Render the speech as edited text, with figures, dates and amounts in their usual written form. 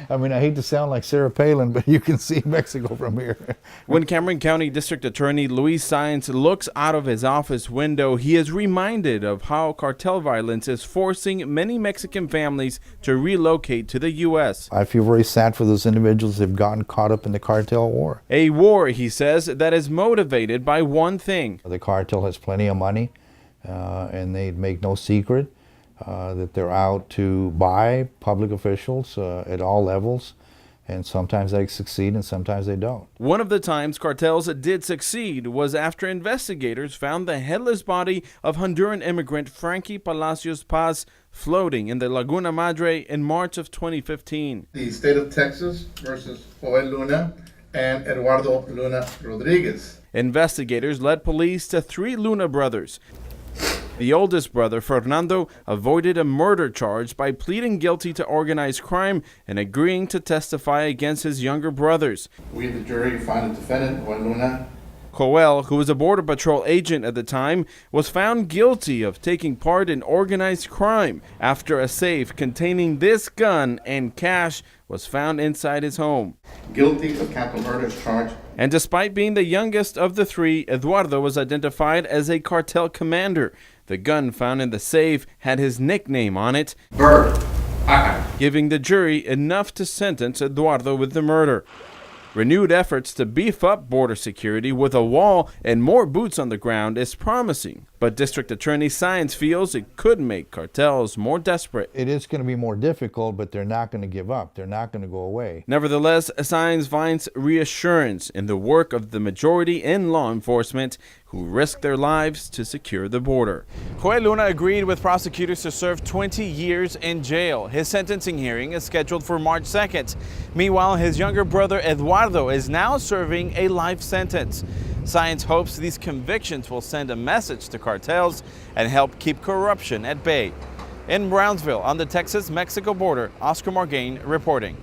I mean, I hate to sound like Sarah Palin, but you can see Mexico from here. When Cameron County District Attorney Luis Sáenz looks out of his office window, he is reminded of how cartel violence is forcing many Mexican families to relocate to the U.S. I feel very sad for those individuals that have gotten caught up in the cartel war. A war, he says, that is motivated by one thing. The cartel has plenty of money, and they make no secret that they're out to buy public officials at all levels, and sometimes they succeed and sometimes they don't. One of the times cartels did succeed was after investigators found the headless body of Honduran immigrant Frankie Palacios Paz floating in the Laguna Madre in March of 2015. The state of Texas versus Joel Luna and Eduardo Luna Rodriguez. Investigators led police to 3 Luna brothers. The oldest brother, Fernando, avoided a murder charge by pleading guilty to organized crime and agreeing to testify against his younger brothers. We, the jury, find the defendant, Joel Luna. Joel, who was a Border Patrol agent at the time, was found guilty of taking part in organized crime after a safe containing this gun and cash was found inside his home. Guilty of capital murder charge. And despite being the youngest of the 3, Eduardo was identified as a cartel commander. The gun found in the safe had his nickname on it, Bird. giving the jury enough to sentence Eduardo with the murder. Renewed efforts to beef up border security with a wall and more boots on the ground is promising, but District Attorney Sáenz feels it could make cartels more desperate. It is going to be more difficult, but they're not going to give up. They're not going to go away. Nevertheless, Sáenz finds reassurance in the work of the majority in law enforcement who risk their lives to secure the border. Joel Luna agreed with prosecutors to serve 20 years in jail. His sentencing hearing is scheduled for March 2nd. Meanwhile, his younger brother Eduardo is now serving a life sentence. Sáenz hopes these convictions will send a message to cartels and help keep corruption at bay. In Brownsville, on the Texas-Mexico border, Oscar Margain reporting.